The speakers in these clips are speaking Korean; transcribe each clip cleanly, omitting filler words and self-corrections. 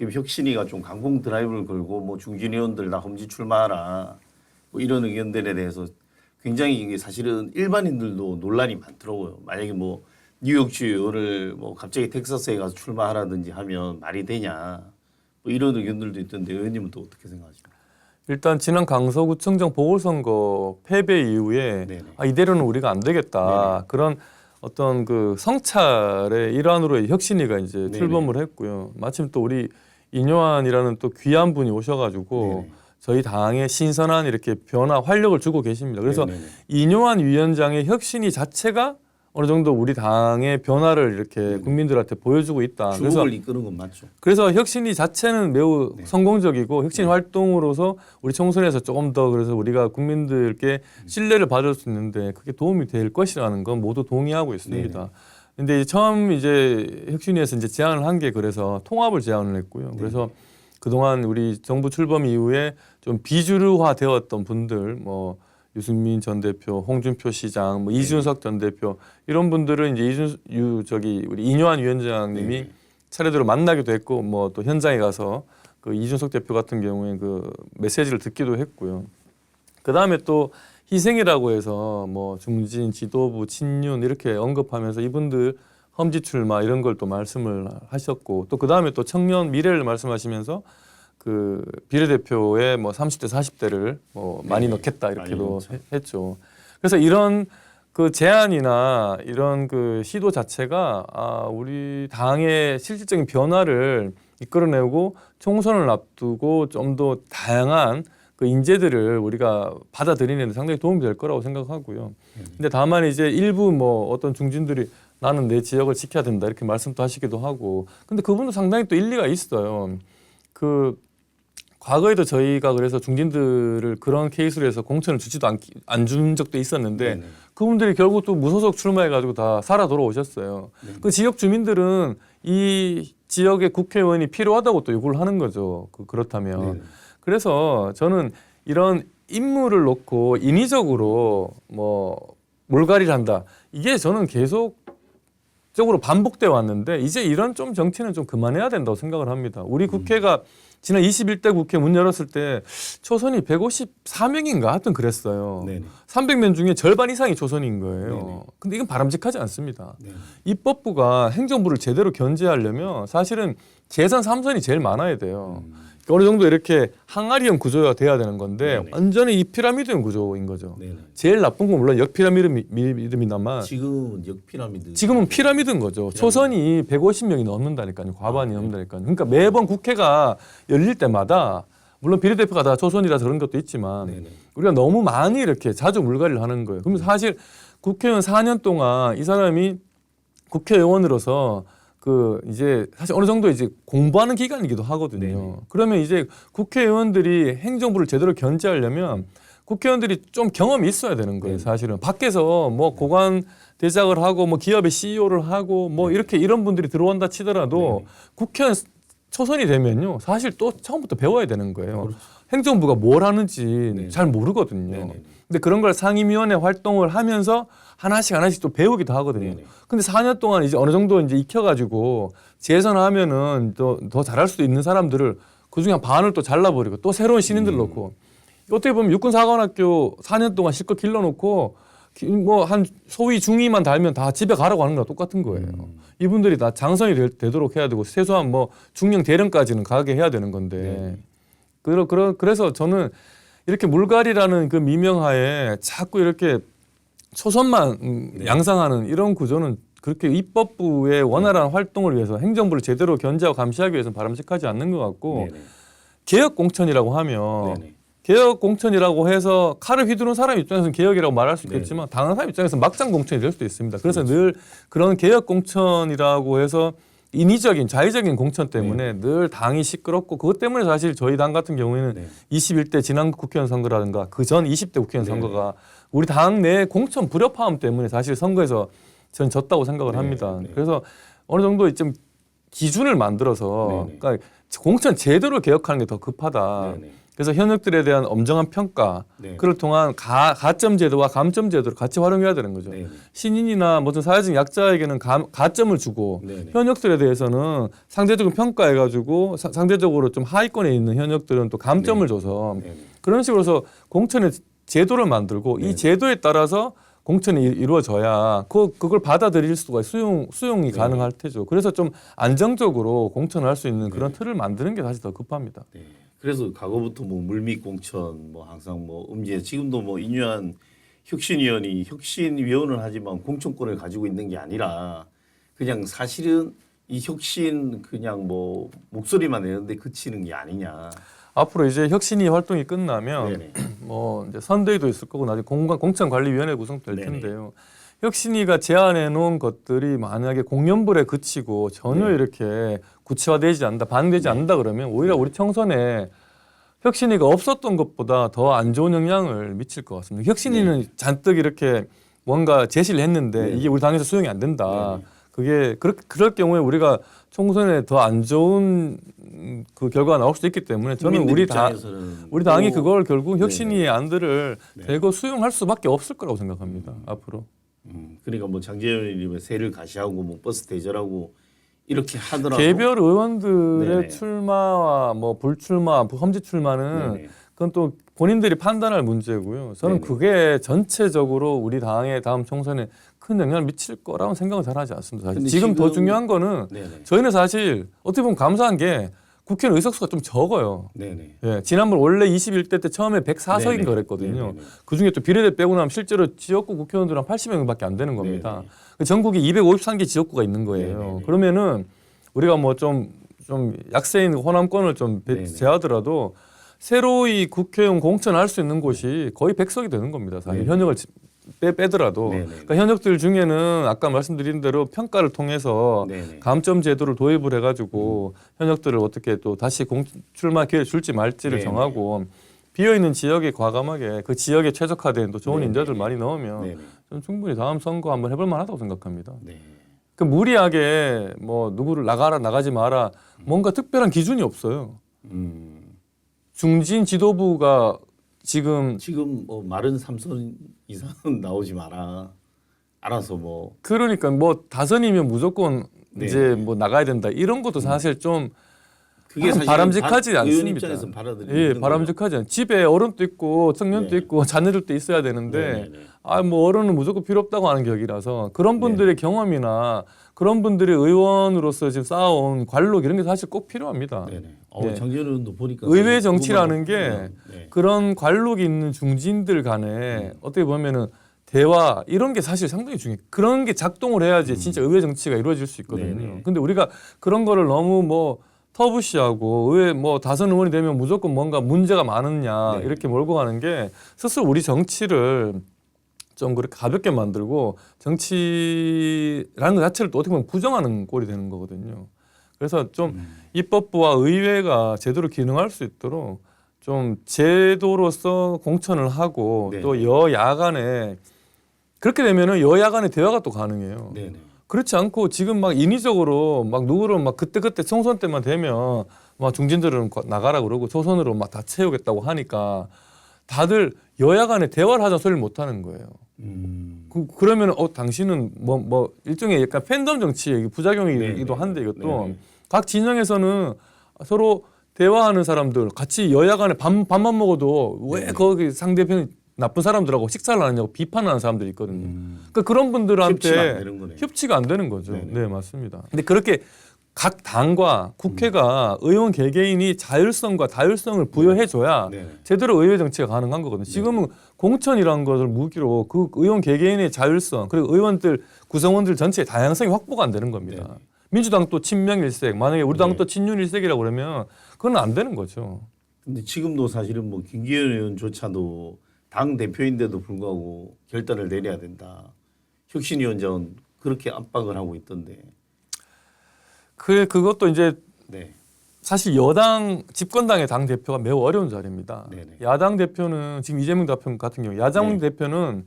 지금 혁신이가 좀 강공 드라이브를 걸고 뭐 중진 의원들 다 험지 출마하라 뭐 이런 의견들에 대해서 굉장히 이게 사실은 일반인들도 논란이 많더라고요. 만약에 뭐 뉴욕주 의원을 뭐 갑자기 텍사스에 가서 출마하라든지 하면 말이 되냐 뭐 이런 의견들도 있던데 의원님은 또 어떻게 생각하십니까? 일단 지난 강서구청장 보궐선거 패배 이후에 네네. 이대로는 우리가 안 되겠다. 네네. 그런 어떤 그 성찰의 일환으로 혁신이가 이제 네네. 출범을 했고요. 마침 또 우리 이뇨한이라는 또 귀한 분이 오셔가지고 네네. 저희 당에 신선한 이렇게 변화, 활력을 주고 계십니다. 그래서 네네. 이뇨한 위원장의 혁신이 자체가 어느 정도 우리 당의 변화를 이렇게 국민들한테 보여주고 있다. 주목을 이끄는 건 맞죠. 그래서 혁신이 자체는 매우 네. 성공적이고 혁신 활동으로서 우리 총선에서 조금 더 그래서 우리가 국민들께 신뢰를 받을 수 있는데 그게 도움이 될 것이라는 건 모두 동의하고 있습니다. 네네. 근데 이제 처음 이제 혁신위에서 이제 제안을 한 게 그래서 통합을 제안을 했고요. 그래서 그동안 우리 정부 출범 이후에 좀 비주류화 되었던 분들 뭐 유승민 전 대표, 홍준표 시장, 뭐 이준석 전 대표 이런 분들은 이제 우리 이뇨한 위원장님이 차례대로 만나기도 했고 뭐 또 현장에 가서 그 이준석 대표 같은 경우에 그 메시지를 듣기도 했고요. 그 다음에 또 희생이라고 해서 뭐 중진, 지도부, 친윤 이렇게 언급하면서 이분들 험지 출마 이런 걸 또 말씀을 하셨고 또 그 다음에 또 청년 미래를 말씀하시면서 그 비례대표의 뭐 30대, 40대를 뭐 많이 넣겠다 이렇게도 했죠. 그래서 이런 그 제안이나 이런 그 시도 자체가 우리 당의 실질적인 변화를 이끌어내고 총선을 앞두고 좀 더 다양한 그 인재들을 우리가 받아들이는 데 상당히 도움이 될 거라고 생각하고요. 근데 다만 이제 일부 뭐 어떤 중진들이 나는 내 지역을 지켜야 된다 이렇게 말씀도 하시기도 하고 근데 그분도 상당히 또 일리가 있어요. 그 과거에도 저희가 그래서 중진들을 그런 케이스로 해서 공천을 주지도 안 준 적도 있었는데 네네. 그분들이 결국 또 무소속 출마해가지고 다 살아 돌아오셨어요. 그 지역 주민들은 이 지역의 국회의원이 필요하다고 또 요구를 하는 거죠. 그렇다면. 네네. 그래서 저는 이런 인물을 놓고 인위적으로 뭐 몰갈이를 한다. 이게 저는 계속적으로 반복돼 왔는데 이제 이런 좀 정치는 좀 그만해야 된다고 생각을 합니다. 우리 국회가 지난 21대 국회 문 열었을 때 초선이 154명인가 하여튼 그랬어요. 네네. 300명 중에 절반 이상이 초선인 거예요. 네네. 근데 이건 바람직하지 않습니다. 네네. 입법부가 행정부를 제대로 견제하려면 사실은 재선 3선이 제일 많아야 돼요. 어느 정도 이렇게 항아리형 구조가 돼야 되는 건데 네네. 완전히 이 피라미드형 구조인 거죠. 네네. 제일 나쁜 건 물론 역피라미드입니다만 지금은 역피라미드. 지금은 피라미드인 거죠. 초선이 150명이 넘는다니까요. 과반이 넘는다니까요. 그러니까 매번 국회가 열릴 때마다 물론 비례대표가 다 초선이라서 그런 것도 있지만 네네. 우리가 너무 많이 이렇게 자주 물갈이를 하는 거예요. 그러면 사실 국회의원 4년 동안 이 사람이 국회의원으로서 그 이제 사실 어느 정도 이제 공부하는 기간이기도 하거든요. 네네. 그러면 이제 국회의원들이 행정부를 제대로 견제하려면 국회의원들이 좀 경험이 있어야 되는 거예요. 사실은 밖에서 뭐 고관 대작을 하고 뭐 기업의 CEO를 하고 뭐 이렇게 이런 분들이 들어온다 치더라도 국회의원 초선이 되면요 사실 또 처음부터 배워야 되는 거예요. 그렇죠. 행정부가 뭘 하는지 잘 모르거든요. 네네. 근데 그런 걸 상임위원회 활동을 하면서 하나씩 또 배우기도 하거든요. 네네. 근데 4년 동안 이제 어느 정도 이제 익혀가지고 재선하면은 더 잘할 수도 있는 사람들을 그 중에 한 반을 또 잘라버리고 또 새로운 신인들 넣고 어떻게 보면 육군사관학교 4년 동안 실컷 길러놓고 뭐 한 소위 중위만 달면 다 집에 가라고 하는 거랑 똑같은 거예요. 이분들이 다 장성이 되도록 해야 되고 최소한 뭐 중령 대령까지는 가게 해야 되는 건데 그래서 저는 이렇게 물갈이라는 그 미명하에 자꾸 이렇게 초선만 양상하는 이런 구조는 그렇게 입법부의 원활한 활동을 위해서 행정부를 제대로 견제하고 감시하기 위해서는 바람직하지 않는 것 같고 네네. 개혁 공천이라고 하면 네네. 개혁 공천이라고 해서 칼을 휘두른 사람 입장에서는 개혁이라고 말할 수 있겠지만 당하는 사람 입장에서는 막장 공천이 될 수도 있습니다. 그래서 늘 그런 개혁 공천이라고 해서 인위적인 자의적인 공천 때문에 늘 당이 시끄럽고 그것 때문에 사실 저희 당 같은 경우에는 21대 지난 국회의원 선거라든가 그 전 20대 국회의원 선거가 우리 당 내 공천 불협화음 때문에 사실 선거에서 저는 졌다고 생각을 합니다. 그래서 어느 정도 좀 기준을 만들어서 네네. 그러니까 공천 제도를 개혁하는 게 더 급하다. 네네. 그래서 현역들에 대한 엄정한 평가, 네. 그를 통한 가점 제도와 감점 제도를 같이 활용해야 되는 거죠. 네네. 신인이나 무슨 사회적 약자에게는 가점을 주고 네네. 현역들에 대해서는 상대적으로 평가해가지고 상대적으로 좀 하위권에 있는 현역들은 또 감점을 네. 줘서 네네. 그런 식으로 해서 공천의 제도를 만들고 네네. 이 제도에 따라서 공천이 이루어져야 그걸 받아들일 수가 수용이 네. 가능할 테죠. 그래서 좀 안정적으로 공천을 할 수 있는 그런 네. 틀을 만드는 게 사실 더 급합니다. 네. 그래서 과거부터 뭐 물밑 공천 뭐 항상 뭐 지금도 뭐 인유한 혁신위원이 혁신위원을 하지만 공천권을 가지고 있는 게 아니라 그냥 사실은 이 혁신 그냥 뭐 목소리만 내는데 그치는 게 아니냐. 앞으로 이제 혁신위 활동이 끝나면 네네. 뭐 이제 선대위도 있을 거고 나중에 공천관리위원회 구성될 네네. 텐데요. 혁신위가 제안해 놓은 것들이 만약에 공연불에 그치고 전혀 네. 이렇게 구체화되지 않는다, 반영되지 네. 않는다 그러면 오히려 우리 청선에 혁신위가 없었던 것보다 더 안 좋은 영향을 미칠 것 같습니다. 혁신위는 잔뜩 이렇게 뭔가 제시를 했는데 네. 이게 우리 당에서 수용이 안 된다. 네. 그게 그럴 경우에 우리가 총선에 더 안 좋은 그 결과가 나올 수도 있기 때문에 저는 국민들 우리 당이 또- 그걸 결국 네네. 혁신위의 안들을 네. 대거 수용할 수밖에 없을 거라고 생각합니다. 앞으로. 그러니까 뭐 장재현 의원님의 세를 가시하고 뭐 버스 대절하고 이렇게 하더라도 개별 의원들의 네네. 출마와 뭐 불출마, 험지 출마는 네네. 그건 또 본인들이 판단할 문제고요. 저는 네네. 그게 전체적으로 우리 당의 다음 총선에 큰 영향을 미칠 거라고 생각은 잘 하지 않습니다. 사실 근데 지금 더 지금- 중요한 거는 네네. 저희는 사실 어떻게 보면 감사한 게 국회의원 의석수가 좀 적어요. 네네. 예, 지난번 원래 21대 때 처음에 104석인가 네네. 그랬거든요. 네네네. 그중에 또 비례대 빼고 나면 실제로 지역구 국회의원들은 한 80명밖에 안 되는 겁니다. 네네. 전국에 253개 지역구가 있는 거예요. 네네네. 그러면은 우리가 뭐 좀 약세인 호남권을 좀 네네. 제하더라도 새로이 국회의원 공천할 수 있는 곳이 거의 100석이 되는 겁니다. 사실 네네. 현역을 빼더라도. 네네. 그러니까 현역들 중에는 아까 말씀드린 대로 평가를 통해서 네네. 감점 제도를 도입을 해가지고 현역들을 어떻게 또 다시 출마 기회 줄지 말지를 네네. 정하고 비어 있는 지역에 과감하게 그 지역에 최적화된 또 좋은 네네. 인재들 많이 넣으면 네네. 저는 충분히 다음 선거 한번 해볼 만하다고 생각합니다. 네. 그 무리하게 뭐 누구를 나가지 마라 뭔가 특별한 기준이 없어요. 음. 중진 지도부가 지금 뭐 마른 삼선 이상은 나오지 마라. 알아서 뭐 그러니까 뭐 다선이면 무조건 네. 이제 뭐 나가야 된다 이런 것도 사실 좀 그게 사실 바람직하지 의원 않습니다. 입장에서는 받아들이기 예, 힘든 바람직하지 않. 집에 어른도 있고 청년도 네. 있고 자녀들도 있어야 되는데 네네네. 뭐 어른은 무조건 필요 없다고 하는 격이라서 그런 분들의 경험이나 그런 분들이 의원으로서 지금 쌓아온 관록 이런 게 사실 꼭 필요합니다. 네네. 네. 장재현 의원도 보니까 의회 사실 정치라는 그거만 게 보면, 네. 그런 관록이 있는 중진들 간에 어떻게 보면은 대화 이런 게 사실 상당히 중요해요. 그런 게 작동을 해야지 진짜 의회 정치가 이루어질 수 있거든요. 네네. 근데 우리가 그런 거를 너무 뭐 터부시하고 의회 뭐 다선 의원이 되면 무조건 뭔가 문제가 많으냐 네. 이렇게 몰고 가는 게 스스로 우리 정치를 좀 그렇게 가볍게 만들고 정치라는 것 자체를 또 어떻게 보면 부정하는 꼴이 되는 거거든요. 그래서 좀 입법부와 의회가 제대로 기능할 수 있도록 좀 제도로서 공천을 하고 네. 또 여야 간에 그렇게 되면은 여야 간의 대화가 또 가능해요. 네네. 그렇지 않고 지금 막 인위적으로 막 누구를 막 그때 총선 때만 되면 막 중진들은 나가라 그러고 초선으로 막 다 채우겠다고 하니까 다들 여야 간에 대화를 하자 소리를 못 하는 거예요. 그러면 당신은 뭐 일종의 약간 팬덤 정치의 부작용이기도 네네. 한데 이것도 네네. 각 진영에서는 서로 대화하는 사람들 같이 여야 간에 밥만 먹어도 왜 네네. 거기 상대편 나쁜 사람들하고 식사를 안 하냐고 비판하는 사람들이 있거든요. 그러니까 그런 협치가 안 분들한테 되는 거네요. 협치가 안 되는 거죠. 네네. 네, 맞습니다. 근데 그렇게 각 당과 국회가 의원 개개인이 자율성과 다율성을 부여해줘야 네네. 제대로 의회 정치가 가능한 거거든요. 지금은 공천이라는 것을 무기로 그 의원 개개인의 자율성 그리고 의원들 구성원들 전체의 다양성이 확보가 안 되는 겁니다. 네네. 민주당 또 친명일색, 만약에 우리 당 네. 또 친윤일색이라고 그러면 그건 안 되는 거죠. 근데 지금도 사실은 뭐 김기현 의원조차도 당 대표인데도 불구하고 결단을 내려야 된다. 혁신위원장은 그렇게 압박을 하고 있던데. 그것도 이제 네. 사실 여당 집권당의 당 대표가 매우 어려운 자리입니다. 네네. 야당 대표는 지금 이재명 대표 같은 경우 야당 네. 대표는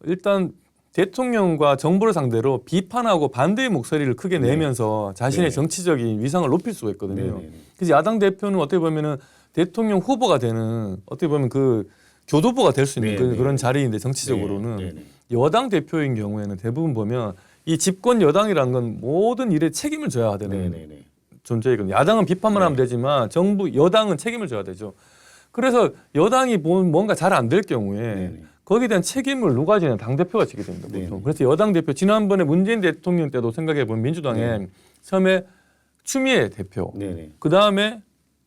일단 대통령과 정부를 상대로 비판하고 반대의 목소리를 크게 네. 내면서 자신의 네. 정치적인 위상을 높일 수가 있거든요. 네네네. 그래서 야당 대표는 어떻게 보면은 대통령 후보가 되는 어떻게 보면 그 교도보가 될 수 있는 네네. 그런 자리인데 정치적으로는 네네. 여당 대표인 경우에는 대부분 보면 이 집권 여당이라는 건 모든 일에 책임을 져야 되는 네네네. 존재이거든요. 야당은 비판만 네. 하면 되지만 정부 여당은 책임을 져야 되죠. 그래서 여당이 뭔가 잘 안 될 경우에 네네. 거기에 대한 책임을 누가 지냐 당대표가 지게 됩니다. 보통. 네네. 그래서 여당 대표 지난번에 문재인 대통령 때도 생각해 보면 민주당에 네. 처음에 추미애 대표, 네네. 그 다음에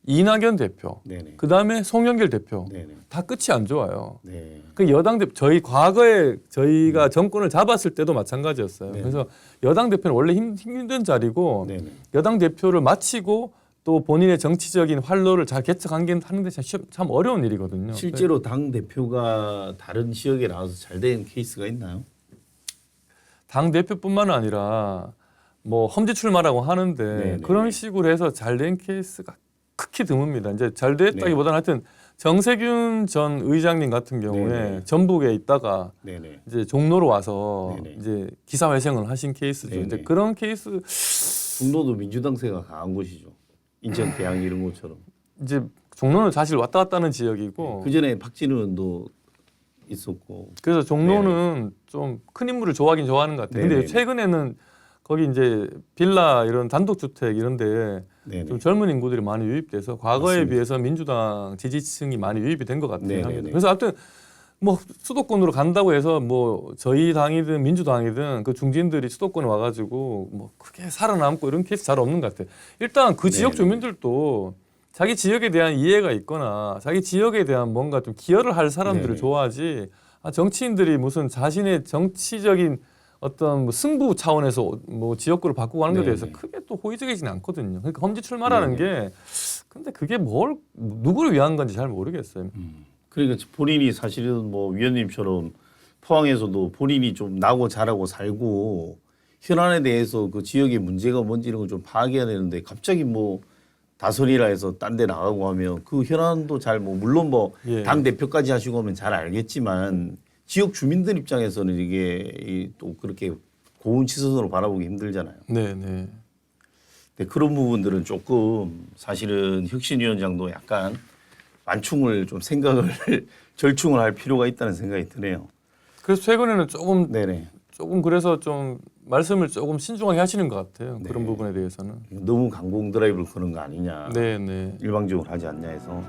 이낙연 대표, 네네. 그 다음에 송영길 대표 네네. 다 끝이 안 좋아요. 네. 그 여당 대표 저희 과거에 저희가 정권을 잡았을 때도 마찬가지였어요. 네. 그래서 여당 대표는 원래 힘든 자리고 네네. 여당 대표를 마치고 또 본인의 정치적인 활로를 잘 개척하는 게 참 어려운 일이거든요. 실제로 당 대표가 다른 지역에 나와서 잘 된 케이스가 있나요? 당 대표뿐만 아니라 뭐 험지 출마라고 하는데 네네. 그런 식으로 해서 잘 된 케이스가 극히 드뭅니다. 이제 잘 됐다기보다는 하여튼 정세균 전 의장님 같은 경우에 네네. 전북에 있다가 네네. 이제 종로로 와서 네네. 이제 기사회생을 하신 케이스죠. 네네. 이제 그런 케이스 종로도 민주당세가 강한 곳이죠. 인천, 계양 이런 것처럼. 이제 종로는 사실 왔다 갔다 하는 지역이고 그 전에 박진우 의원도 있었고. 그래서 종로는 좀 큰 인물을 좋아하긴 좋아하는 것 같아요. 근데 네네. 최근에는 거기 이제 빌라 이런 단독주택 이런데 네네. 좀 젊은 인구들이 많이 유입돼서 과거에 맞습니다. 비해서 민주당 지지층이 많이 유입이 된 것 같아요. 네네네. 그래서 아무튼 뭐 수도권으로 간다고 해서 뭐 저희 당이든 민주당이든 그 중진들이 수도권에 와가지고 뭐 크게 살아남고 이런 케이스 잘 없는 것 같아요. 일단 그 지역 네네. 주민들도 자기 지역에 대한 이해가 있거나 자기 지역에 대한 뭔가 좀 기여를 할 사람들을 네네. 좋아하지 정치인들이 무슨 자신의 정치적인 어떤 뭐 승부 차원에서 뭐 지역구를 바꾸고 하는 것에 대해서 네네. 크게 또 호의적이지는 않거든요. 그러니까 험지 출마라는 게 근데 그게 누구를 위한 건지 잘 모르겠어요. 그러니까 본인이 사실은 뭐 위원님처럼 포항에서도 본인이 좀 나고 자라고 살고 현안에 대해서 그 지역의 문제가 뭔지 이런 걸 좀 파악해야 되는데 갑자기 뭐 다선이라 해서 딴 데 나가고 하면 그 현안도 잘 뭐 물론 뭐 예. 당 대표까지 하시고 하면 잘 알겠지만 지역 주민들 입장에서는 이게 또 그렇게 고운 시선으로 바라보기 힘들잖아요. 네. 근데 그런 부분들은 조금 사실은 혁신위원장도 약간 완충을 좀 생각을 절충을 할 필요가 있다는 생각이 드네요. 그래서 최근에는 조금 그래서 좀 말씀을 조금 신중하게 하시는 것 같아요. 그런 네. 부분에 대해서는. 너무 강공 드라이브를 거는 거 아니냐. 네. 일방적으로 하지 않냐 해서.